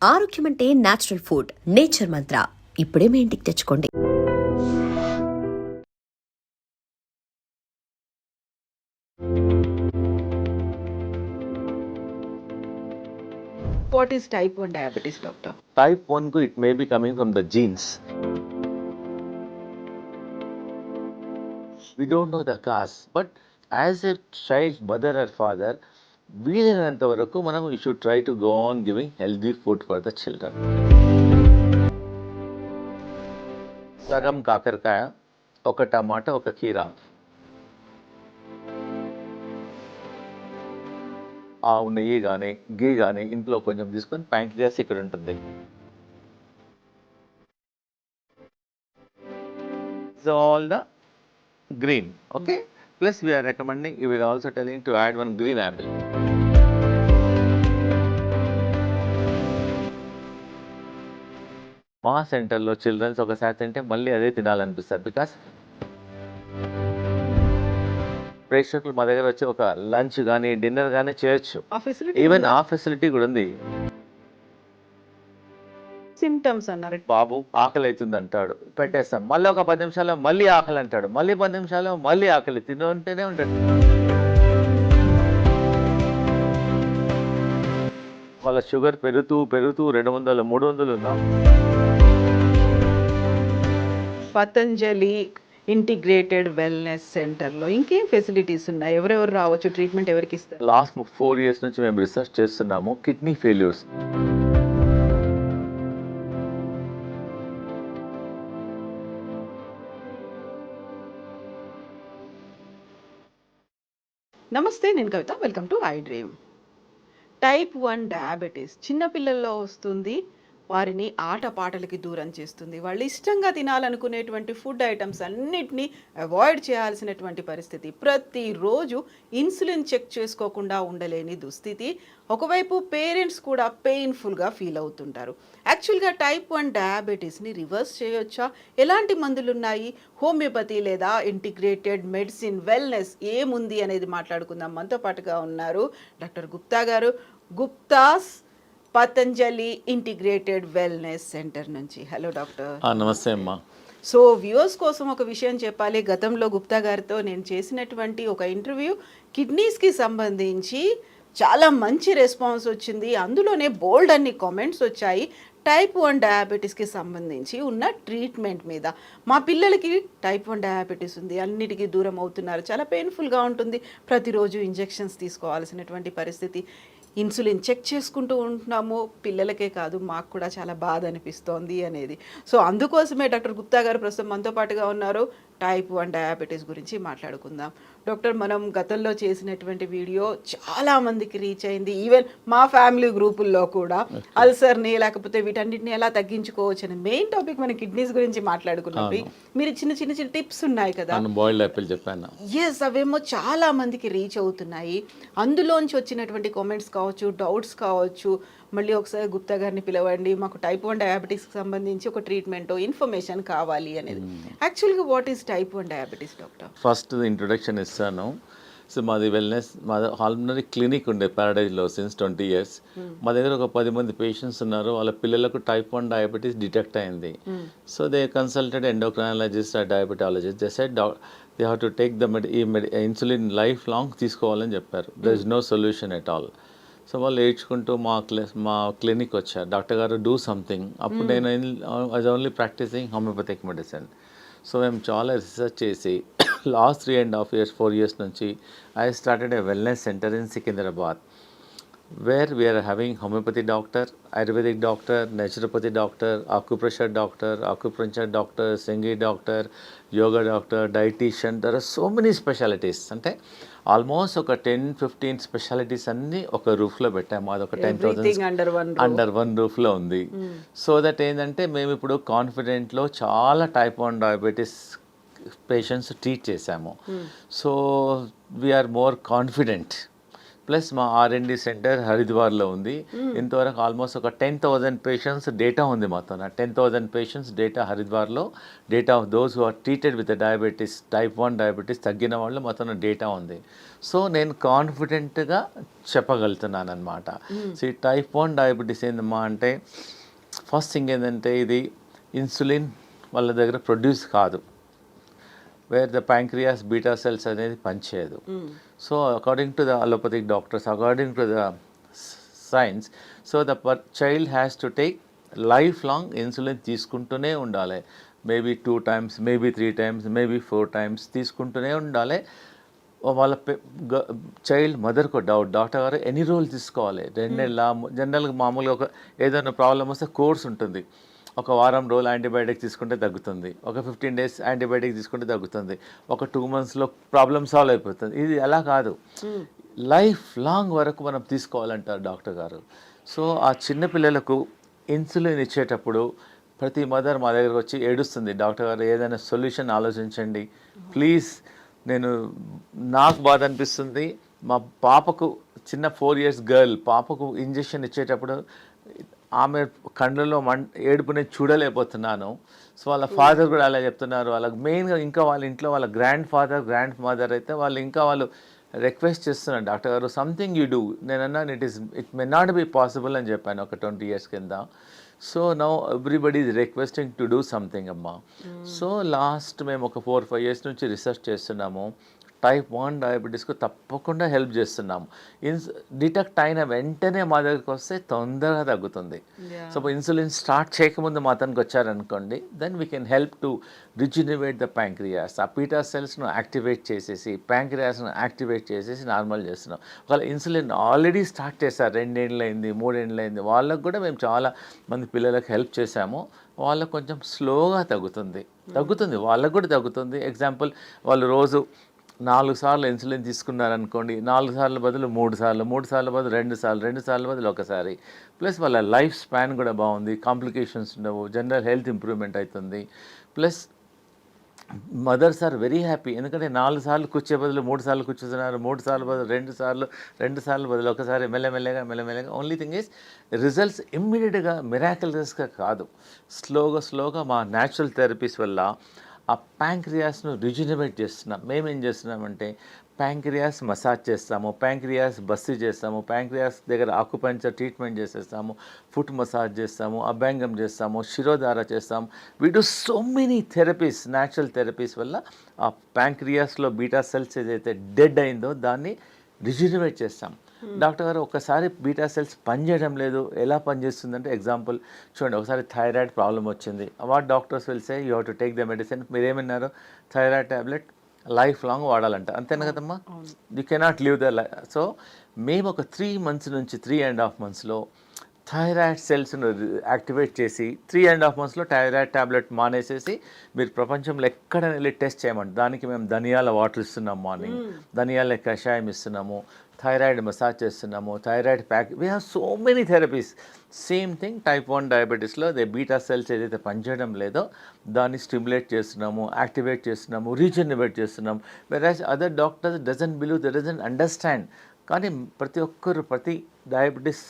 ఆరోగ్యం అంటే natural food. Nature మంత్ర ఇప్పుడే మీ ఇంటికి తెచ్చుకోండి. What is type 1 diabetes, doctor? Type 1, it may be coming from the genes. We don't know the cause, but as a child, mother or father, వీలైనంత వరకు మనం you should try to go on giving healthy food for the children. సగం కాకరకాయ, ఒక టమాటా, ఒక కీరా, ఆవు నెయ్యి కానీ గీ కానీ ఇంట్లో కొంచెం తీసుకొని ప్యాంక్రియాస్ ఇక్కడ ఉంటుంది. It's all the green, okay? Plus we are recommending, we are also telling to add one green apple. మా సెంటర్లో చిల్డ్రన్స్ ఒకసారి తింటే మళ్ళీ అదే తినాలనిపిస్తారు. బికాస్ ప్రేక్షకులు మా దగ్గర వచ్చి ఒక లంచ్ కానీ డిన్నర్ కానీ చేయొచ్చు. ఈవెన్ ఆ ఫెసిలిటీ కూడా ఉంది. సిమ్టమ్స్ అన్నారు. బాబు ఆకలి అవుతుంది అంటాడు, పెట్టేస్తాం. మళ్ళీ ఒక 10 నిమిషాల్లో మళ్ళీ ఆకలి అంటాడు, మళ్ళీ 10 నిమిషాల్లో మళ్ళీ ఆకలి, తింటూనే ఉంటాడు. వాళ్ళ షుగర్ పెరుగుతూ 200, 300 ఉన్నా. పతంజలి ఇంటిగ్రేటెడ్ వెల్నెస్ సెంటర్లో ఇంకేం ఫెసిలిటీస్ ఉన్నాయి? ఎవరెవరు రావచ్చు? ట్రీట్మెంట్ ఎవరికి ఇస్తారు? లాస్ట్ 4 years నుంచి మేము రీసెర్చ్ చేస్తున్నాము. కిడ్నీ ఫెయిల్యూర్స్, నమస్తే, నేను Kavitha. Welcome to I dream. Type 1 diabetes చిన్నపిల్లల్లో వస్తుంది. వారిని ఆటపాటలకి దూరం చేస్తుంది. వాళ్ళు ఇష్టంగా తినాలనుకునేటువంటి ఫుడ్ ఐటమ్స్ అన్నిటినీ అవాయిడ్ చేయాల్సినటువంటి పరిస్థితి. ప్రతిరోజు ఇన్సులిన్ చెక్ చేసుకోకుండా ఉండలేని దుస్థితి. ఒకవైపు పేరెంట్స్ కూడా పెయిన్ఫుల్గా ఫీల్ అవుతుంటారు. యాక్చువల్గా టైప్ 1 డయాబెటీస్ని రివర్స్ చేయొచ్చా? ఎలాంటి మందులు ఉన్నాయి? హోమియోపతి లేదా ఇంటిగ్రేటెడ్ మెడిసిన్, వెల్నెస్ ఏముంది అనేది మాట్లాడుకుందాం. మనతో పాటుగా ఉన్నారు doctor Gupta garu. Gupta's Patanjali integrated wellness centre నుంచి. Hello doctor. నమస్తే అమ్మా. సో వ్యూవర్స్ కోసం ఒక విషయం చెప్పాలి. గతంలో గుప్తా గారితో నేను చేసినటువంటి ఒక ఇంటర్వ్యూ కిడ్నీస్కి సంబంధించి చాలా మంచి రెస్పాన్స్ వచ్చింది. అందులోనే బోల్డ్ అన్ని కామెంట్స్ వచ్చాయి టైప్ 1 డయాబెటీస్కి సంబంధించి ఉన్న ట్రీట్మెంట్ మీద. మా పిల్లలకి టైప్ 1 డయాబెటీస్ ఉంది, అన్నిటికీ దూరం అవుతున్నారు, చాలా పెయిన్ఫుల్గా ఉంటుంది, ప్రతిరోజు ఇంజెక్షన్స్ తీసుకోవాల్సినటువంటి పరిస్థితి, ఇన్సులిన్ చెక్ చేసుకుంటూ ఉంటున్నాము, పిల్లలకే కాదు మాకు కూడా చాలా బాధ అనిపిస్తోంది అనేది. సో అందుకోసమే డాక్టర్ గుప్తా గారు ప్రస్తుతం మనతో పాటుగా ఉన్నారు. టైప్ 1 డయాబెటీస్ గురించి మాట్లాడుకుందాం. డాక్టర్, మనం గతంలో చేసినటువంటి వీడియో చాలామందికి రీచ్ అయింది. ఈవెన్ మా ఫ్యామిలీ గ్రూపుల్లో కూడా అల్సర్ని లేకపోతే వీటన్నిటిని ఎలా తగ్గించుకోవచ్చు అని మెయిన్ టాపిక్ మన కిడ్నీస్ గురించి మాట్లాడుకున్నప్పుడు మీరు చిన్న చిన్న చిన్న టిప్స్ ఉన్నాయి కదా, బాయిల్డ్ యాపిల్ చెప్పాను. ఎస్, అవేమో చాలా మందికి రీచ్ అవుతున్నాయి. అందులోంచి వచ్చినటువంటి కామెంట్స్ కావచ్చు, డౌట్స్ కావచ్చు, మళ్ళీ ఒకసారి గుప్తా గారిని పిలవండి, మాకు టైప్ 1 డయాబెటీస్కి సంబంధించి ఒక ట్రీట్మెంట్ ఇన్ఫర్మేషన్ కావాలి అనేది. యాక్చువల్గా what is type 1 diabetes doctor? First introduction ఇస్తాను. సో మాది వెల్నెస్, మాది ఆల్రెడీ క్లినిక్ ఉండే ప్యారడైజ్లో సిన్స్ 20 years. మా దగ్గర ఒక 10 మంది పేషెంట్స్ ఉన్నారు. వాళ్ళ పిల్లలకు టైప్ 1 డయాబెటీస్ డిటెక్ట్ అయింది. So they consulted endocrinologist, diabetologist. They said they have to take the insulin life long తీసుకోవాలని చెప్పారు. There is no solution at all. So వాళ్ళు ఏడ్చుకుంటూ మా క్లినిక్ వచ్చారు, డాక్టర్ గారు డూ సంథింగ్. అప్పుడు నేను I only practising homeopathic medicine. So మేము చాలా రీసెర్చ్ చేసి లాస్ట్ 3.5 years, 4 years నుంచి I started a wellness centre in Secunderabad, where we are having homeopathy doctor, ayurvedic doctor, naturopathy doctor, acupressure doctor, సింగి doctor, yoga doctor, dietitian. There are so many specialities. అంటే almost ఒక 10-15 specialities అన్నీ ఒక రూఫ్లో పెట్టాము. అదొక 10,000 under one రూఫ్లో ఉంది. So that ఏంటంటే మేము ఇప్పుడు కాన్ఫిడెంట్లో చాలా టైప్ 1 డయాబెటీస్ పేషెంట్స్ ట్రీట్ చేశాము. So we are more confident. Plus మా R&D సెంటర్ హరిద్వార్లో ఉంది. ఇంతవరకు ఆల్మోస్ట్ ఒక 10,000 పేషెంట్స్ డేటా ఉంది మాతో. 10,000 పేషెంట్స్ డేటా హరిద్వార్లో, data of those who are treated with diabetes, type 1 diabetes తగ్గిన వాళ్ళు మాతో డేటా ఉంది. సో నేను కాన్ఫిడెంట్గా చెప్పగలుగుతున్నాను అనమాట. సో ఈ టైప్ 1 డయాబెటీస్ ఏందమ్మా అంటే, ఫస్ట్ థింగ్ ఏంటంటే ఇది ఇన్సులిన్ వాళ్ళ దగ్గర ప్రొడ్యూస్ కాదు, where the pancreas beta cells అనేది పనిచేయదు. So according to the allopathic doctors, according to the science, so the child has to take life long insulin తీసుకుంటూనే ఉండాలి. Maybe 2 times, maybe 3 times, maybe 4 times తీసుకుంటూనే ఉండాలి. వాళ్ళ child మదర్కు doctor గారు ఎన్ని రోజులు తీసుకోవాలి, 2 నెలల, జనరల్గా మామూలుగా ఒక ఏదైనా ప్రాబ్లం వస్తే కోర్స్ ఉంటుంది. ఒక వారం రోజులు యాంటీబయాటిక్ తీసుకుంటే తగ్గుతుంది, ఒక 15 days యాంటీబయాటిక్ తీసుకుంటే తగ్గుతుంది, ఒక 2 monthsలో ప్రాబ్లమ్ సాల్వ్ అయిపోతుంది. ఇది అలా కాదు, లైఫ్ లాంగ్ వరకు మనం తీసుకోవాలంటారు డాక్టర్ గారు. సో ఆ చిన్న పిల్లలకు ఇన్సులిన్ ఇచ్చేటప్పుడు ప్రతి మదర్ మా దగ్గరకు వచ్చి ఏడుస్తుంది, డాక్టర్ గారు ఏదైనా సొల్యూషన్ ఆలోచించండి ప్లీజ్. నాకు బాధ అనిపిస్తుంది, మా పాపకు చిన్న 4 years గర్ల్ పాపకు ఇంజెక్షన్ ఇచ్చేటప్పుడు ఆమె కళ్ళలో ఏడుపుని చూడలేకపోతున్నాను. సో వాళ్ళ ఫాదర్ కూడా అలా చెప్తున్నారు. వాళ్ళకి మెయిన్గా ఇంకా వాళ్ళ ఇంట్లో వాళ్ళ గ్రాండ్ మదర్ అయితే వాళ్ళు రిక్వెస్ట్ చేస్తున్నారు, డాక్టర్ గారు సంథింగ్ యూ డూ. నేను అన్నాను it may not be possible అని చెప్పాను ఒక 20 years కింద. So now everybody is requesting to do something అమ్మా. సో లాస్ట్ మేము ఒక 4-5 years నుంచి రీసెర్చ్ చేస్తున్నాము. టైప్ 1 డయాబెటీస్కు తప్పకుండా హెల్ప్ చేస్తున్నాము. డిటెక్ట్ అయిన వెంటనే మా దగ్గరికి వస్తే తొందరగా తగ్గుతుంది. సో ఇన్సులిన్ స్టార్ట్ చేయకముందు మా అతనికి వచ్చారనుకోండి, then we can help to rejuvenate the pancreas. ఆ బీటా సెల్స్ను యాక్టివేట్ చేసేసి ప్యాంక్రియాస్ను యాక్టివేట్ చేసేసి నార్మల్ చేస్తున్నాం. ఒకవేళ ఇన్సులిన్ ఆల్రెడీ స్టార్ట్ చేశారు, 2 ఏళ్ళు అయింది, 3 ఏళ్ళు అయింది, వాళ్ళకు కూడా మేము చాలా మంది పిల్లలకు హెల్ప్ చేశాము. వాళ్ళకు కొంచెం స్లోగా తగ్గుతుంది, వాళ్ళకు కూడా తగ్గుతుంది. ఎగ్జాంపుల్, వాళ్ళు రోజు 4 సార్లు ఇన్సులిన్ తీసుకున్నారనుకోండి, 4 సార్లు బదులు 3 సార్లు, 3 సార్లు బదులు 2 సార్లు, 2 సార్లు బదులు ఒకసారి. ప్లస్ వాళ్ళ లైఫ్ స్పాన్ కూడా బాగుంది, కాంప్లికేషన్స్ ఉండవు, జనరల్ హెల్త్ ఇంప్రూవ్మెంట్ అవుతుంది. Plus mothers are very happy, ఎందుకంటే 4 సార్లు కూర్చే బదులు 3 సార్లు కూర్చుతున్నారు, 3 సార్లు బదులు 2 సార్లు బదులు ఒకసారి, మెల్లమెల్లగా. ఓన్లీ థింగ్ ఈజ్ రిజల్ట్స్ ఇమ్మీడియట్గా మిరాకిల్స్గా కాదు, స్లోగా మా న్యాచురల్ థెరపీస్ వల్ల ఆ ప్యాంక్రియాస్ను రిజినవేట్ చేస్తున్నాం. మేమేం చేస్తున్నామంటే ప్యాంక్రియాస్ మసాజ్ చేస్తాము, ప్యాంక్రియాస్ బస్సీ చేస్తాము, ప్యాంక్రియాస్ దగ్గర ఆకుపంచర్ ట్రీట్మెంట్ చేసేస్తాము, ఫుట్ మసాజ్ చేస్తాము, అభ్యంగం చేస్తాము, శిరోధార చేస్తాము. We do so many therapies, natural therapies వల్ల ఆ ప్యాంక్రియాస్లో బీటా సెల్స్ ఏదైతే డెడ్ అయిందో దాన్ని రిజినవేట్ చేస్తాం. డాక్టర్ గారు ఒకసారి బీటా సెల్స్ పనిచేయడం లేదు, ఎలా పనిచేస్తుందంటే ఎగ్జాంపుల్ చూడండి, ఒకసారి థైరాయిడ్ ప్రాబ్లం వచ్చింది. What doctors will say you have to take the medicine. మీరేమన్నారు, థైరాయిడ్ ట్యాబ్లెట్ లైఫ్ లాంగ్ వాడాలంట, అంతేనా కదమ్మా, you cannot leave the so మేము ఒక 3 months నుంచి 3.5 monthsలో థైరాయిడ్ సెల్స్ను యాక్టివేట్ చేసి 3.5 monthsలో థైరాయిడ్ ట్యాబ్లెట్ మానేసేసి మీరు ప్రపంచంలో ఎక్కడ వెళ్ళి టెస్ట్ చేయమంటే దానికి మేము ధనియాల వాటర్ ఇస్తున్నాము, మార్నింగ్ ధనియాల కషాయం ఇస్తున్నాము, థైరాయిడ్ మసాజ్ చేస్తున్నాము, thyroid pack, we have so many therapies. Same thing type 1 డయాబెటీస్లో బీటా సెల్స్ ఏదైతే పనిచేయడం లేదో దాన్ని స్టిమ్యులేట్ చేస్తున్నాము, యాక్టివేట్ చేస్తున్నాము, రీజనరేట్ చేస్తున్నాము. Whereas other doctors doesn't believe, they doesn't understand. కానీ ప్రతి డయాబెటీస్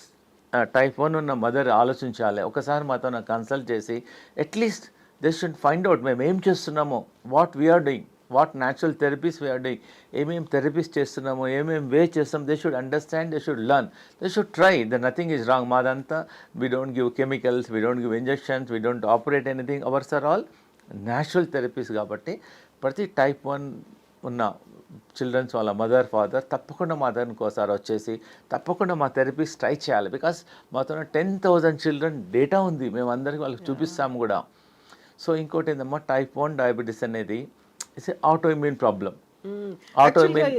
టైప్ 1 ఉన్న మదర్ ఆలోచించాలి, ఒకసారి మాతో కన్సల్ట్ చేసి at least they should find out మేము ఏం చేస్తున్నామో, what we are doing, what natural therapies we are doing, ఏమేమి థెరపీస్ చేస్తున్నామో, ఏమేమి వే చేస్తాం. They should understand, they should learn, they should try. Nothing is wrong. మాదంతా we don't give chemicals, we don't give injections, we don't operate anything. Ours are all natural therapies. కాబట్టి ప్రతి type 1 ఉన్న children's వాళ్ళ mother father తప్పకుండా మా దగ్గరికి ఒకసారి వచ్చేసి తప్పకుండా మా థెరపీస్ ట్రై చేయాలి. బికాస్ మాతో 10,000 చిల్డ్రన్ డేటా ఉంది, మేము అందరికీ వాళ్ళకి చూపిస్తాము కూడా. సో ఇంకోటి ఏంటమ్మా, టైప్ 1 డయాబెటీస్ అనేది ఇట్స్ ఆటో ఇమ్యూన్ ప్రాబ్లం.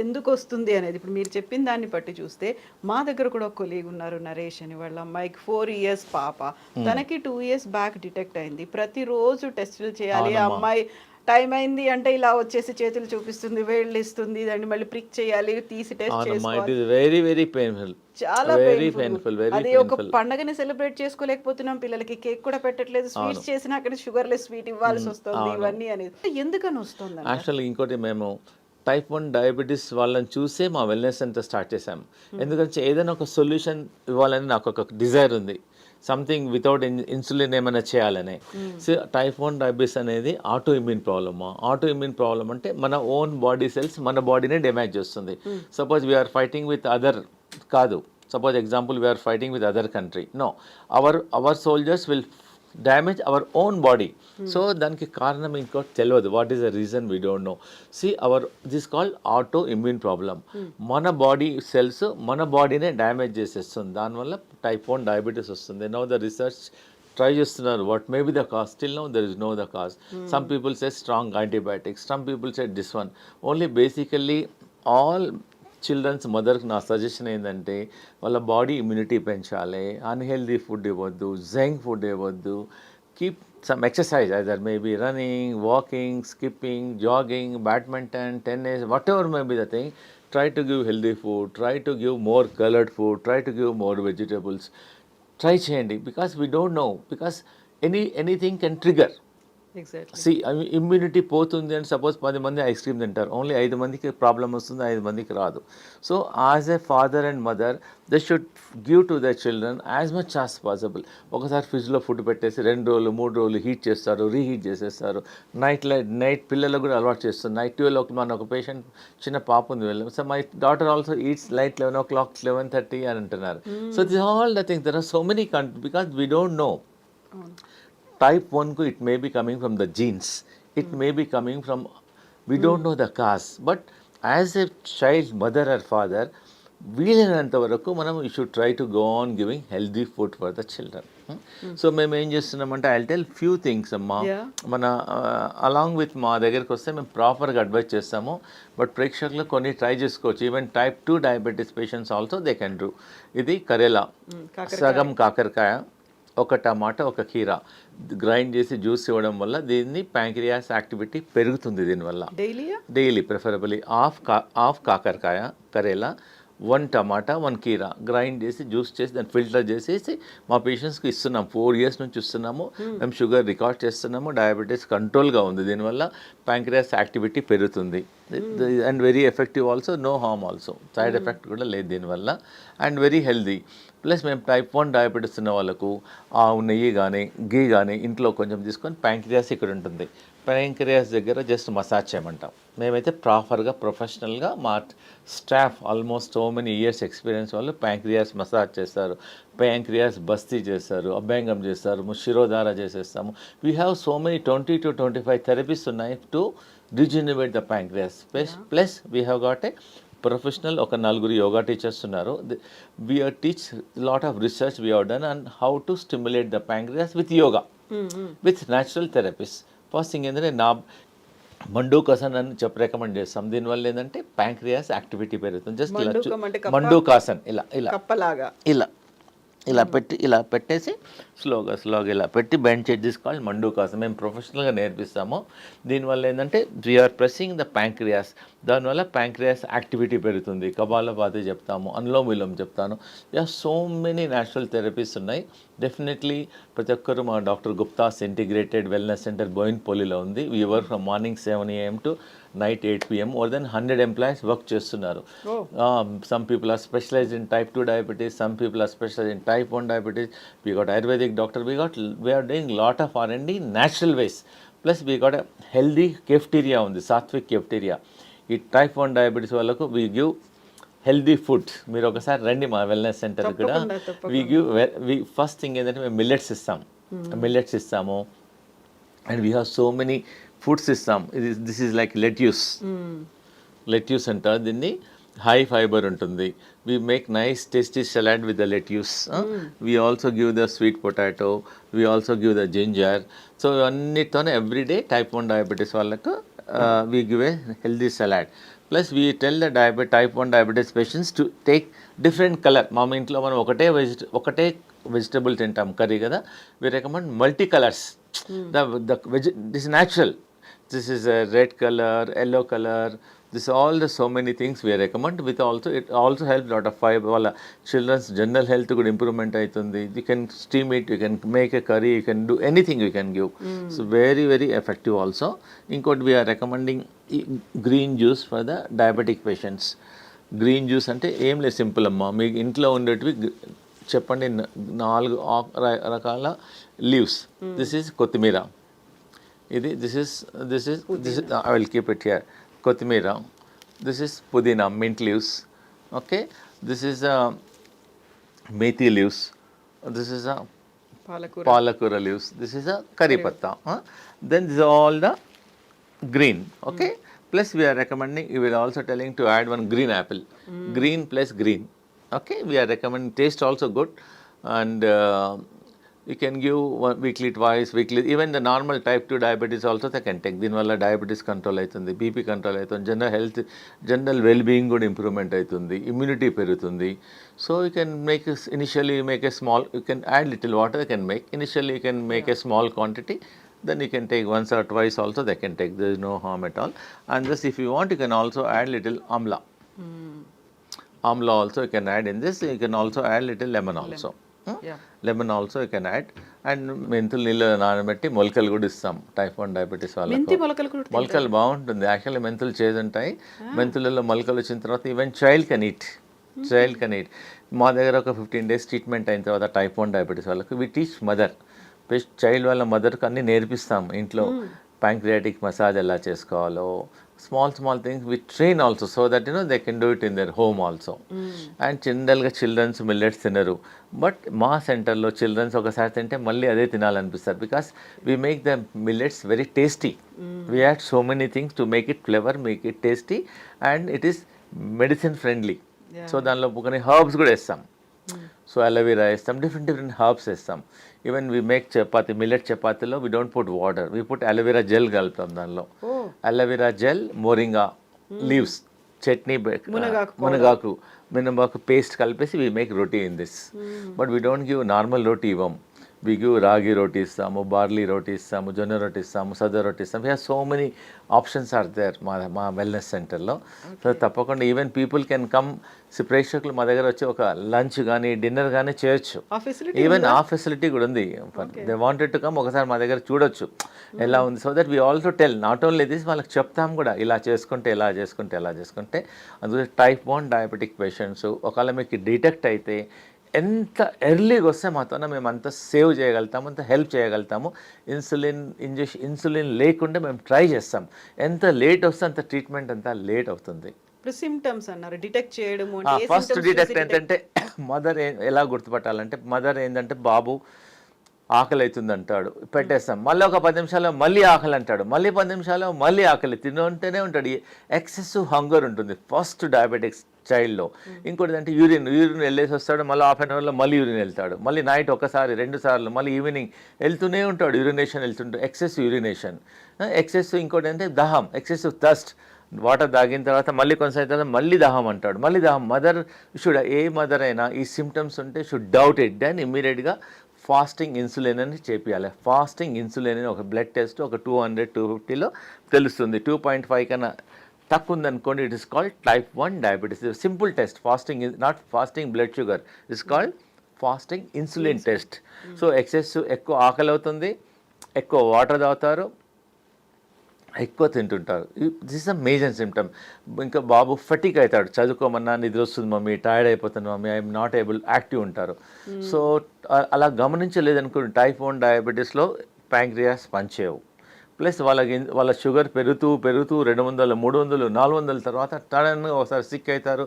ఎందుకు వస్తుంది అనేది ఇప్పుడు మీరు చెప్పిన దాన్ని బట్టి చూస్తే, మా దగ్గర కూడా ఒక కొలీగ్ ఉన్నారు, నరేష్ అని. వాళ్ళ అమ్మాయికి 4 years పాప, తనకి 2 years బ్యాక్ డిటెక్ట్ అయింది. ప్రతిరోజు టెస్టులు చేయాలి. ఆ అమ్మాయి టైం అయింది అంటే ఇలా వచ్చేసి చేతులు చూపిస్తుంది, వేళ్ళు ఇస్తుంది, దాన్ని మళ్ళీ ప్రిక్ చేయాలి, తీసి టెస్ట్ చేసుకోవాలి. వెరీ వెరీ పెయిన్ఫుల్, చాలా పెయిన్ఫుల్. అది ఒక పండగని సెలబ్రేట్ చేసుకోలేకపోతున్నాం, పిల్లలకి కేక్ కూడా పెట్టట్లేదు, స్వీట్స్ చేసినా అక్కడ షుగర్ లెస్ స్వీట్ ఇవ్వాల్సి వస్తుంది. ఇవన్నీ అనేది ఎందుకని వస్తుంది? యాక్చువల్లీ ఇంకోటి మేము టైప్ 1 డయాబెటీస్ వాళ్ళని చూసే మా వెల్నెస్ సెంటర్ స్టార్ట్ చేశాము. ఎందుకంటే ఏదైనా ఒక సొల్యూషన్ ఇవ్వాలని నాకు ఒక డిజైర్ ఉంది, సంథింగ్ వితౌట్ ఇన్సులిన్ ఏమైనా చేయాలని. సో టైప్ 1 డయాబెటీస్ అనేది ఆటో ఇమ్యూన్ ప్రాబ్లమా? ఆటో ఇమ్యూన్ ప్రాబ్లమ్ అంటే మన ఓన్ బాడీ సెల్స్ మన బాడీనే డ్యామేజ్ చేస్తుంది. Suppose we are fighting with other కాదు, suppose example we are fighting with other country, no, our soldiers will damage our own body. So దానికి కారణం ఇంకోటి తెలియదు, what is the reason we don't know. See this called auto immune problem. మన body cells మన బాడీనే damage చేసేస్తుంది, దానివల్ల type 1 diabetes వస్తుంది. నౌ ద రీసెర్చ్ ట్రై చేస్తున్నారు, what may be the cause, still now there is no the cause. Some people say strong antibiotics, some people say this one. Only basically all childrens మదర్కి నా suggestion ఏంటంటే వాళ్ళ body immunity పెంచాలి, unhealthy food ఇవ్వద్దు, junk food ఇవ్వద్దు, keep some exercise, either maybe running, walking, skipping, jogging, badminton, tennis, whatever may be the thing. Try to give healthy food, try to give more colored food, try to give more vegetables. Try చేయండి, because we don't know, because anything can trigger. Exactly. See immunity పోతుంది అని suppose 10 మంది ice cream తింటారు, only 5 మందికి problem వస్తుంది, 5 మందికి రాదు. So as a father and mother they should give to the children as much as possible. ఒకసారి ఫ్రిడ్జ్లో ఫుడ్ పెట్టేసి 2 రోజులు 3 రోజులు హీట్ చేస్తారు, రీహీట్ చేసేస్తారు. నైట్ పిల్లలకు కూడా అలవాటు చేస్తారు. నైట్ 12 మన ఒక పేషెంట్ చిన్న పాప ఉంది వెళ్ళాం, so my daughter also eats light 11 o'clock 11:30 అని అంటున్నారు. So this all the things, there are so many because we don't know. Type 1 it may be coming from the genes, it may be coming from, we don't know the cause, but as a child mother or father వీలైనంత వరకు మనం you should try to go on giving healthy food for the children. So మేము ఏం చేస్తున్నామంటే I tell few things అమ్మా, మన along with మా దగ్గరికి వస్తే మేము ప్రాపర్గా అడ్వైజ్ చేస్తాము, బట్ ప్రేక్షకులు కొన్ని ట్రై చేసుకోవచ్చు. Even type 2 diabetes patients also they can do. ఇది కరేలా, సగం కాకరకాయ, ఒక టమాటా, ఒక కీరా గ్రైండ్ చేసి జ్యూస్ ఇవ్వడం వల్ల దీన్ని ప్యాంక్రియాస్ యాక్టివిటీ పెరుగుతుంది. దీనివల్ల డైలీ ప్రిఫరబుల్లీ హాఫ్ కాకరకాయ, కరేలా, 1 టమాటా, 1 కీరా గ్రైండ్ చేసి జ్యూస్ చేసి దాన్ని ఫిల్టర్ చేసేసి మా పేషెంట్స్కి ఇస్తున్నాం. 4 years నుంచి ఇస్తున్నాము. మేము షుగర్ రికార్డ్ చేస్తున్నాము, డయాబెటీస్ కంట్రోల్గా ఉంది. దీనివల్ల ప్యాంక్రియాస్ యాక్టివిటీ పెరుగుతుంది and very effective also, no harm also, side effect కూడా లేదు దీనివల్ల, అండ్ వెరీ హెల్దీ. ప్లస్ మేము టైప్ 1 డయాబెటీస్ ఉన్న వాళ్ళకు ఆవు నెయ్యి కానీ గీ కానీ ఇంట్లో కొంచెం తీసుకొని ప్యాంక్రియాస్ ఇక్కడ ఉంటుంది, ప్యాంక్రియాస్ దగ్గర జస్ట్ మసాజ్ చేయమంటాం. మేమైతే ప్రాపర్గా ప్రొఫెషనల్గా మా staff almost so many years experience వాళ్ళు ప్యాంక్రియాస్ మసాజ్ చేస్తారు, ప్యాంక్రియాస్ బస్తీ చేస్తారు, అభ్యంగం చేస్తారు, శిరోధార చేసేస్తాము. We have so many 20 to 25 therapies ఉన్నాయి to regenerate the pancreas. Plus we have got a professional ఒక 4 యోగా టీచర్స్ ఉన్నారు. we teach lot of research we have done on how to stimulate the pancreas with yoga, with natural therapies. First thing ఏంటంటే మండూకాసన్ అని చెప్పి recommend చేస్తాం. దీనివల్ల ఏంటంటే pancreas activity పెరుగుతుంది. Just మండూకాసన్ ఇలా ఇలా ఇలా పెట్టేసి స్లోగా ఇలా పెట్టి బెండ్ చేసి తీసుకోవాలి. మండూకాసన్ మేము ప్రొఫెషనల్గా నేర్పిస్తాము. దీనివల్ల ఏంటంటే వీఆర్ ప్రెస్సింగ్ ద ప్యాంక్రియాస్, దానివల్ల ప్యాంక్రియాస్ యాక్టివిటీ పెరుగుతుంది. కపాలపాతి చెప్తాము, అనులోమ విలోమ చెప్తాను. సో మెనీ న్యాచురల్ థెరపీస్ ఉన్నాయి. డెఫినెట్లీ ప్రతి ఒక్కరు మా doctor Gupta's integrated wellness centre బోయిన్పల్లిలో ఉంది. We work from morning 7 AM to night 8 PM. More than 100 employees work చేస్తున్నారు. Some people are specialized in type 2 diabetes, some people are specialized in type 1 diabetes. We got Ayurvedic doctor, we are doing lot of R&D natural ways. Plus we got a healthy cafeteria ఉంది, Satvik cafeteria. ఈ type 1 diabetes వాళ్ళకు we give healthy food. మీరు ఒకసారి రండి మా wellness centre కూడా. We first thing ఏంటంటే మేము మిల్లెట్స్ ఇస్తాము and we have so many foods ఇస్తాం. దిస్ ఈజ్ లైక్ లెట్యూస్ అంటారు దీన్ని. హై ఫైబర్ ఉంటుంది. We make nice tasty salad with the lettuce. We also give the sweet potato, we also give the ginger. So అన్నిటితోనే everyday type 1 diabetes వాళ్ళకు we give a healthy salad. Plus we tell the type 1 diabetes patients to take different colour. మా ఇంట్లో మనం ఒకటే vegetable తింటాం, curry కదా. We recommend multi colours. This natural. This is a red color, yellow color, this all the so many things we recommend. With also it also helps lot of fiber. వాళ్ళ children's general health కూడా improvement అవుతుంది. You can steam it, you can make a curry, you can do anything you can give. So very very effective also. ఇంకోటి we are recommending green juice for the diabetic patients. Green juice అంటే ఏం లేదు, simple అమ్మా. మీ ఇంట్లో ఉండేటివి చెప్పండి, 4 రకాల leaves. This is kothimeera, ఇది this is I will keep it here. Kothimeera, this is pudina, mint leaves. Okay, this is methi leaves, this is palakura leaves, this is curry patta. Then this all the green. Okay, plus we are recommending, we are also telling to add one green apple. Green plus green. Okay, we are recommending, taste also good, and you can give one weekly, twice weekly. Even the normal type 2 diabetes also they can take. దీని వల్ల diabetes control అవుతుంది, BP control అవుతుంది, general health, general well being కూడా improvement అవుతుంది, immunity పెరుగుతుంది. So you can make initially make a small, you can add little water, you can make initially, you can make a small quantity. Then you can take once or twice also they can take. There is no harm at all. And this, if you want, you can also add little amla. Amla also you can add in this. You can also add little lemon also. Lemon also you can add. And మెంతులు నీళ్ళు నానబెట్టి మొలకలు కూడా ఇస్తాం type 1 diabetes వాళ్ళకి. మొలకలు బాగుంటుంది. Actually మెంతులు చేదుంటాయి, మెంతులలో మొలకలు వచ్చిన తర్వాత ఈవెన్ చైల్డ్ కెన్ ఈట్. మా దగ్గర ఒక 15 days ట్రీట్మెంట్ అయిన తర్వాత టైప్ 1 డయాబెటీస్ వాళ్ళకి వి టీచ్ మదర్, చైల్డ్ వాళ్ళ మదర్కి అన్నీ నేర్పిస్తాం ఇంట్లో. ప్యాంక్రియాటిక్ మసాజ్ ఎలా చేసుకోవాలో, small things we train also, so that they can do it in their home also. And జనరల్గా చిల్డ్రన్స్ మిల్లెట్స్ తినరు, బట్ మా సెంటర్లో చిల్డ్రన్స్ ఒకసారి తింటే మళ్ళీ అదే తినాలనిపిస్తారు. Because we make the millets very tasty. We add so many things to make it flavour, make it tasty, and it is medicine friendly. So దానిలో కొన్ని హర్బ్స్ కూడా వేస్తాం. సో అలోవెరా వేస్తాం, డిఫరెంట్ హర్బ్స్ వేస్తాం. Even we make chapati, millet చపాతీలో we don't put water, we put aloe vera gel కలుపుతాం దానిలో. Aloe vera gel, moringa leaves, chutney, మునగాకు, మినపాకు పేస్ట్ కలిపేసి we make roti in this. But we don't give normal roti ఇవ్వం. వీ గివ్ రాగి రోటీ ఇస్తాము, బార్లీ రోటీ ఇస్తాము, జొన్న రోటీ ఇస్తాము, సజ్జ రోటీ ఇస్తాము. We have so many options are there మా వెల్నెస్ సెంటర్లో. సో తప్పకుండా ఈవెన్ పీపుల్ కెన్ కమ్, ప్రేక్షకులు మా దగ్గర వచ్చి ఒక లంచ్ కానీ డిన్నర్ కానీ చేయొచ్చు. ఈవెన్ ఆ ఫెసిలిటీ కూడా ఉంది. దే వాంటెడ్ టు కమ్, ఒకసారి మా దగ్గర చూడొచ్చు ఎలా ఉంది. So that we also tell, not only this, వాళ్ళకి చెప్తాం కూడా ఇలా చేసుకుంటే. అందుకే టైప్ 1 డయాబెటిక్ పేషెంట్స్ ఒకవేళ మీకు డిటెక్ట్ అయితే ఎంత ఎర్లీగా వస్తే మాత్రం మేము అంత సేవ్ చేయగలుగుతాము, అంత హెల్ప్ చేయగలుగుతాము. ఇన్సులిన్ లేకుండా మేము ట్రై చేస్తాం. ఎంత లేట్ వస్తే అంత ట్రీట్మెంట్ అంత లేట్ అవుతుంది. ఇప్పుడు సిమ్టమ్స్ అన్నారు, డిటెక్ట్ చేయడం. ఫస్ట్ డిటెక్ట్ ఏంటంటే మదర్ ఎలా గుర్తుపట్టాలంటే, మదర్ ఏంటంటే బాబు ఆకలి అవుతుంది అంటాడు, పెట్టేస్తాం. మళ్ళీ ఒక 10 నిమిషాల్లో మళ్ళీ ఆకలి అంటాడు, మళ్ళీ 10 నిమిషాల్లో మళ్ళీ ఆకలి, తింటూనే ఉంటాడు. ఎక్సెసివ్ హంగర్ ఉంటుంది ఫస్ట్ డయాబెటిక్స్ చైల్డ్లో. ఇంకోటి అంటే యూరిన్ వెళ్ళేసి వస్తాడు, మళ్ళీ హాఫ్ అన్ అవర్లో మళ్ళీ యూరిన్ వెళ్తాడు, మళ్ళీ నైట్ ఒకసారి 2 సార్లు, మళ్ళీ ఈవినింగ్ వెళ్తూనే ఉంటాడు, యూరినేషన్ వెళ్తుంటాడు, ఎక్సెసివ్ యూరినేషన్. ఇంకోటి అంటే దాహం, ఎక్సెసివ్ థర్స్ట్, వాటర్ తాగిన తర్వాత మళ్ళీ కొనసాగిన తర్వాత మళ్ళీ దాహం అంటాడు, మళ్ళీ దాహం. మదర్ ఏ మదర్ అయినా ఈ సిమ్టమ్స్ ఉంటే షుడ్ డౌట్ ఇట్, దెన్ ఇమ్మీడియట్గా ఫాస్టింగ్ ఇన్సులిన్ అని చేపియాలి. ఫాస్టింగ్ ఇన్సులిన్ అని ఒక బ్లడ్ టెస్ట్ ఒక 200-250లో తెలుస్తుంది. 2.5 కన్నా తక్కువ ఉందనుకోండి, it is called type 1 diabetes. Simple test, fasting is not fasting blood sugar, it's called fasting insulin test. So ఎక్కువ ఆకలి అవుతుంది, ఎక్కువ వాటర్ తాగుతారు, ఎక్కువ తింటుంటారు. This is a major symptom. ఇంకా బాబు ఫటిక్ అవుతాడు, చదువుకోమన్నా నిద్ర వస్తుంది మమ్మీ, టైర్డ్ అయిపోతుంది mummy, I'm not able, active ఉంటారు. సో అలా గమనించలేదనుకోండి, టైప్ 1 డయాబెటీస్లో ప్యాంక్రియాస్ పనిచేయవు. ప్లస్ వాళ్ళ షుగర్ పెరుగుతూ 200, 300, 400 తర్వాత సడన్గా ఒకసారి సిక్ అవుతారు,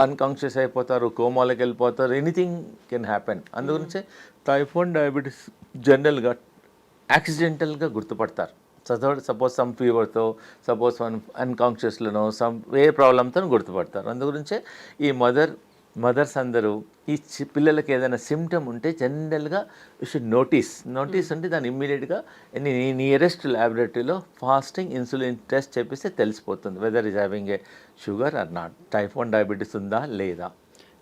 అన్కాన్షియస్ అయిపోతారు, కోమాలోకి వెళ్ళిపోతారు, ఎనీథింగ్ కెన్ హ్యాపెన్. అందుగురించే టైప్ 1 డయాబెటీస్ జనరల్గా యాక్సిడెంటల్గా గుర్తుపడతారు. సపోజ్ సమ్ ఫీవర్తో, సపోజ్ అన్కాన్షియస్లోనో ఏ ప్రాబ్లంతో గుర్తుపడతారు. అందుగురించే ఈ మదర్స్ అందరూ ఈ పిల్లలకి ఏదైనా సిమ్టమ్ ఉంటే జనరల్గా యూ షుడ్ నోటీస్ అంటే దాన్ని ఇమ్మీడియట్గా నియరెస్ట్ ల్యాబొరేటరీలో ఫాస్టింగ్ ఇన్సులిన్ టెస్ట్ చేపిస్తే తెలిసిపోతుంది whether is having a sugar or not, type 1 diabetes ఉందా లేదా.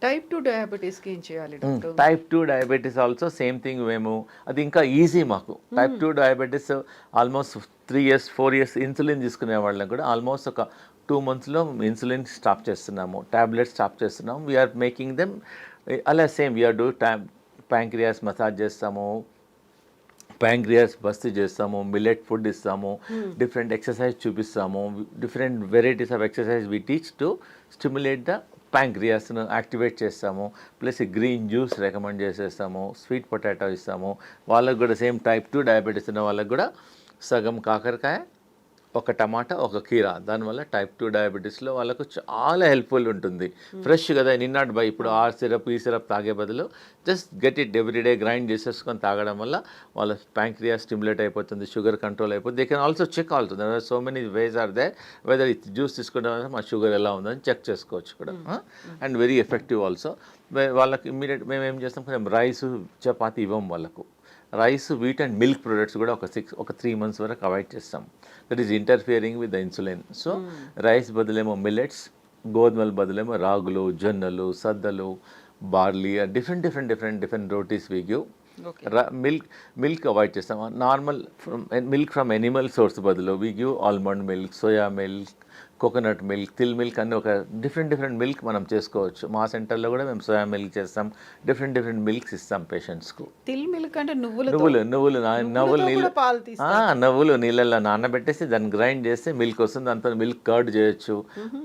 టైప్ 2 డయాబెటీస్కి ఏం చేయాలి? Type 2 diabetes also same thing. మేము అది ఇంకా ఈజీ మాకు. Type 2 diabetes almost 3 years 4 years insulin తీసుకునే వాళ్ళని కూడా ఆల్మోస్ట్ ఒక 2 monthsలో ఇన్సులిన్ స్టాప్ చేస్తున్నాము, టాబ్లెట్స్ స్టాప్ చేస్తున్నాము. వీఆర్ మేకింగ్ దెమ్ అలా same we are do pancreas massage చేస్తాము, ప్యాంక్రియాస్ బస్తీ చేస్తాము, మిల్లెట్ ఫుడ్ ఇస్తాము, డిఫరెంట్ ఎక్సర్సైజ్ చూపిస్తాము, different varieties of exercise we teach to stimulate the ప్యాంక్రియాస్ను యాక్టివేట్ చేస్తాము. ప్లస్ గ్రీన్ జ్యూస్ రికమెండ్ చేసేస్తాము, స్వీట్ పొటాటో ఇస్తాము. వాళ్ళకు కూడా సేమ్ టైప్ 2 డయాబెటీస్ ఉన్న వాళ్ళకు కూడా సగం కాకరకాయ, ఒక టమాటా, ఒక కీరా, దానివల్ల టైప్ 2 డయాబెటీస్లో వాళ్ళకు చాలా హెల్ప్ఫుల్ ఉంటుంది. ఫ్రెష్ కదా, నిన్నాడు బై ఇప్పుడు ఆ సిరప్ ఈ సిరప్ తాగే బదులు just get it everyday grind చేసేసుకొని తాగడం వల్ల వాళ్ళ ప్యాంక్రియా స్టిమ్యులేట్ అయిపోతుంది, షుగర్ కంట్రోల్ అయిపోతుంది. They can also check also so many ways are they whether ఇది జ్యూస్ తీసుకుంటే మా షుగర్ ఎలా ఉందని చెక్ చేసుకోవచ్చు కూడా. And very effective also. వాళ్ళకి ఇమ్మీడియట్ మేము ఏం చేస్తాం, కొంచెం రైస్ చపాతి ఇవ్వం వాళ్ళకు. Rice, wheat and milk products కూడా ఒక 3 months వరకు అవాయిడ్ చేస్తాం. That is interfering with the insulin. So rice బదులేమో మిల్లెట్స్, గోధుమల బదులేమో రాగులు, జొన్నలు, సద్దలు, barley, different rotis we give. Milk avoid చేస్తాం. Normal milk from animal source బదులు we give almond milk, soya milk, coconut milk, til milk అన్ని ఒక డిఫరెంట్ మిల్క్ మనం చేసుకోవచ్చు. మా సెంటర్లో కూడా మేము సోయా మిల్క్ చేస్తాం, డిఫరెంట్ మిల్క్స్ ఇస్తాం పేషెంట్స్కు. తిల్ మిల్క్ అంటే నువ్వులు నువ్వులు నీళ్ళల్లో నానబెట్టేసి దాన్ని గ్రైండ్ చేస్తే మిల్క్ వస్తుంది. దాంతో మిల్క్ కర్డ్ చేయొచ్చు,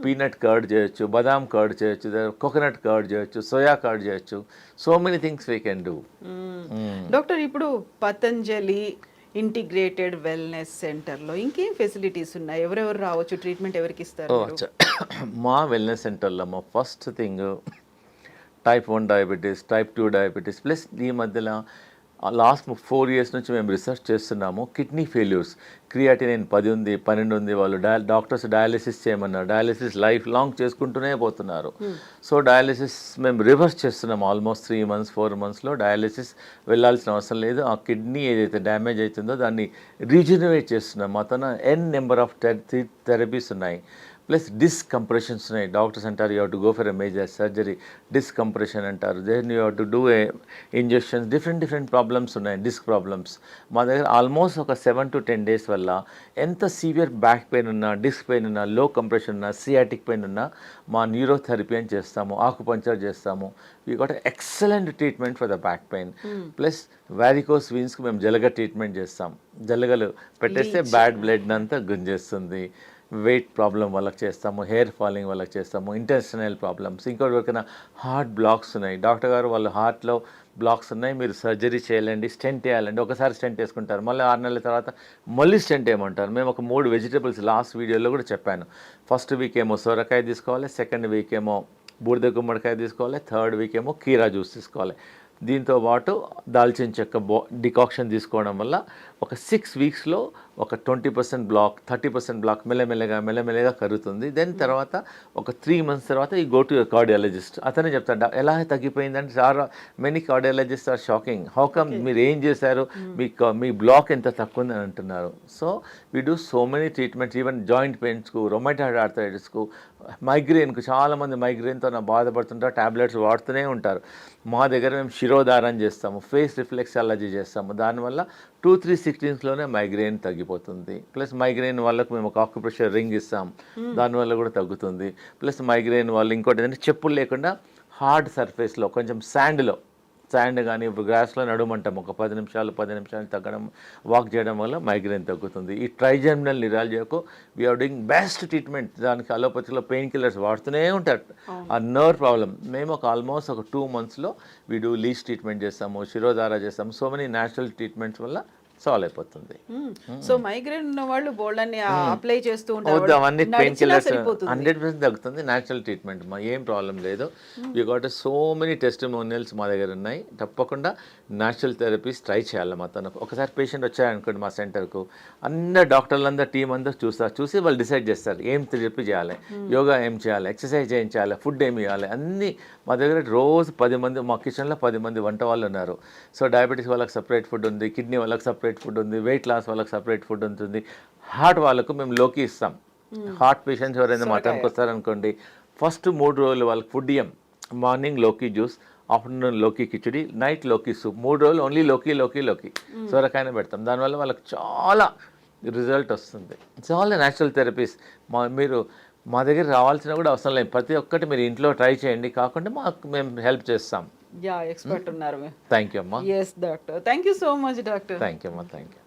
పీనట్ కర్డ్ చేయొచ్చు, బదాం కర్డ్ చేయొచ్చు, కోకోనట్ కర్డ్ చేయొచ్చు, సోయా కర్డ్ చేయొచ్చు. So many things we can do. Doctor, ఇప్పుడు పతంజలి ఇంటిగ్రేటెడ్ వెల్నెస్ సెంటర్లో ఇంకేం ఫెసిలిటీస్ ఉన్నాయి? ఎవరెవరు రావచ్చు? ట్రీట్మెంట్ ఎవరికి ఇస్తారు? మా వెల్నెస్ సెంటర్లో మా first thing type 1 diabetes, type 2 diabetes, plus ఈ మధ్యలో లాస్ట్ 4 years నుంచి మేము రీసెర్చ్ చేస్తున్నాము. కిడ్నీ ఫెయిల్యూర్స్, క్రియాటినిన్ 10 ఉంది, 12 ఉంది, వాళ్ళు డాక్టర్స్ డయాలిసిస్ చేయమన్నారు. డయాలిసిస్ లైఫ్ లాంగ్ చేసుకుంటూనే పోతున్నారు. సో డయాలిసిస్ మేము రివర్స్ చేస్తున్నాము. ఆల్మోస్ట్ 3 months 4 monthsలో డయాలిసిస్ వెళ్ళాల్సిన అవసరం లేదు. ఆ కిడ్నీ ఏదైతే డ్యామేజ్ అవుతుందో దాన్ని రీజనరేట్ చేస్తున్నాం. అతను నెంబర్ ఆఫ్ థెరపీస్ ఉన్నాయి. ప్లస్ డిస్క్ కంప్రెషన్స్ ఉన్నాయి. డాక్టర్స్ అంటారు you have to go for a major surgery, disc compression అంటారు. Then you have to do a injections, different problems ఉన్నాయి, డిస్క్ ప్రాబ్లమ్స్. మా దగ్గర ఆల్మోస్ట్ ఒక 7 to 10 days వల్ల ఎంత సీవియర్ బ్యాక్ పెయిన్ ఉన్నా, డిస్క్ పెయిన్ ఉన్నా, లో కంప్రెషన్ ఉన్నా, సియాటిక్ పెయిన్ ఉన్నా మా న్యూరోథెరపీ అని చేస్తాము, ఆకుపంచర్ చేస్తాము. We got excellent treatment for the back pain. Plus varicose వీన్స్కి మేము జలగ ట్రీట్మెంట్ చేస్తాం. జలగలు పెట్టేస్తే బ్యాడ్ బ్లడ్ అంతా గుంజేస్తుంది. వెయిట్ ప్రాబ్లం వాళ్ళకి చేస్తాము, హెయిర్ ఫాలింగ్ వాళ్ళకి చేస్తాము, ఇంటెస్టినల్ ప్రాబ్లమ్స్. ఇంకోటి వరకైనా హార్ట్ బ్లాక్స్ ఉన్నాయి, డాక్టర్ గారు వాళ్ళు హార్ట్లో బ్లాక్స్ ఉన్నాయి, మీరు సర్జరీ చేయాలండి, స్టెంట్ వేయాలండి. ఒకసారి స్టెంట్ వేసుకుంటారు, మళ్ళీ 6 నెలల తర్వాత మళ్ళీ స్టెంట్ వేయమంటారు. మేము ఒక 3 వెజిటబుల్స్ లాస్ట్ వీడియోలో కూడా చెప్పాను. ఫస్ట్ వీక్ ఏమో సొరకాయ తీసుకోవాలి, సెకండ్ వీక్ ఏమో బూడిద గుమ్మడికాయ తీసుకోవాలి, థర్డ్ వీక్ ఏమో కీరా జ్యూస్ తీసుకోవాలి. దీంతో పాటు దాల్చిన చెక్క డికాక్షన్ తీసుకోవడం వల్ల ఒక 6 weeksలో ఒక 20% బ్లాక్, 30% బ్లాక్ మెల్లమెల్లగా కరుగుతుంది. దెన్ తర్వాత ఒక 3 months తర్వాత ఈ గో టు యువర్ కార్డియాలజిస్ట్. అతనే చెప్తాడు ఎలా తగ్గిపోయిందంటే. చాలా many cardiologist are shocking, how come మీరు ఏం చేశారు, మీ బ్లాక్ ఎంత తక్కువ ఉందని అంటున్నారు. So we do so many treatments, even joint పెయిన్స్కు, రొమాటైడ్ ఆర్థరైటిస్కు, మైగ్రెయిన్కు. చాలామంది మైగ్రెయిన్తో బాధపడుతుంటారు, ట్యాబ్లెట్స్ వాడుతూనే ఉంటారు. మా దగ్గర మేము శిరోధారం చేస్తాము, ఫేస్ రిఫ్లెక్సాలజీ చేస్తాము. దానివల్ల 2-3 16sలోనే మైగ్రెయిన్ తగ్గిపోతుంది. ప్లస్ మైగ్రెయిన్ వాళ్ళకు మేము ఒక ఆక్యుప్రెషర్ రింగ్ ఇస్తాం, దానివల్ల కూడా తగ్గుతుంది. ప్లస్ మైగ్రెయిన్ వాళ్ళు ఇంకోటి ఏంటంటే చెప్పులు లేకుండా హార్డ్ సర్ఫేస్లో కొంచెం శాండ్ కానీ గ్రాస్లో నడుమంటాం. ఒక 10 నిమిషాలు తగ్గడం, వాక్ చేయడం వల్ల మైగ్రేన్ తగ్గుతుంది. ఈ ట్రైజెమినల్ నిరాలజాకు వీఆర్ డూయింగ్ బెస్ట్ ట్రీట్మెంట్. దానికి అలోపతిలో పెయిన్ కిల్లర్స్ వాడుతూనే ఉంటారు. ఆ నర్వ్ ప్రాబ్లం మేము ఆల్మోస్ట్ ఒక 2 monthsలో వీ డూ లీచ్ ట్రీట్మెంట్ చేస్తాము, శిరోధార చేస్తాము. సో మెనీ న్యాచురల్ ట్రీట్మెంట్స్ వల్ల సాల్వ్ అయిపోతుంది. సో మైగ్రేన్ ఉన్న వాళ్ళు బోల్డ్ అన్ని అప్లై చేస్తూ ఉంటారు, అవన్నీ పెయిన్ కిల్లర్స్ 100% తగ్గుతుంది. న్యాచురల్ ట్రీట్మెంట్ మా ఏం ప్రాబ్లం లేదు. You got so many testimonials మా దగ్గర ఉన్నాయి. తప్పకుండా న్యాచురల్ థెరపీస్ ట్రై చేయాలి. మా తనకు ఒకసారి పేషెంట్ వచ్చారనుకోండి మా సెంటర్కు, అందరు డాక్టర్లందరూ టీం అందరూ చూసి వాళ్ళు డిసైడ్ చేస్తారు ఏం థెరపీ చేయాలి, యోగా ఏం చేయాలి, ఎక్సర్సైజ్ ఏం చేయాలి, ఫుడ్ ఏమి ఇవ్వాలి. అన్నీ మా దగ్గర రోజు 10 మంది, మా కిచెన్లో 10 మంది వంట వాళ్ళు ఉన్నారు. సో డయాబెటీస్ వాళ్ళకి సపరేట్ ఫుడ్ ఉంది, కిడ్నీ వాళ్ళకి సపరేట్ ఫుడ్ ఉంది, వెయిట్ లాస్ వాళ్ళకి సపరేట్ ఫుడ్ ఉంటుంది, హార్ట్ వాళ్ళకు మేము లోకి ఇస్తాం. హార్ట్ పేషెంట్స్ ఎవరైనా మటన్కి వస్తారనుకోండి, ఫస్ట్ 3 రోజులు వాళ్ళకి ఫుడ్ ఇయ్యం. మార్నింగ్ లోకి జ్యూస్, ఆఫ్టర్నూన్ లోకి కిచడి, నైట్ లోకి సూప్. 3 రోజులు ఓన్లీ లోకి సొరకాయనే పెడతాం. దానివల్ల వాళ్ళకి చాలా రిజల్ట్ వస్తుంది. చాలా న్యాచురల్ థెరపీస్. మీరు మా దగ్గర రావాల్సిన కూడా అవసరం లేదు, ప్రతి ఒక్కటి మీరు ఇంట్లో ట్రై చేయండి, కాకుండా మాకు మేము హెల్ప్ చేస్తాం. యా ఎక్స్పర్ట్ ఉన్నారు. థ్యాంక్ యూ అమ్మా. Yes doctor, thank you so much doctor. Thank you అమ్మా, థ్యాంక్ యూ.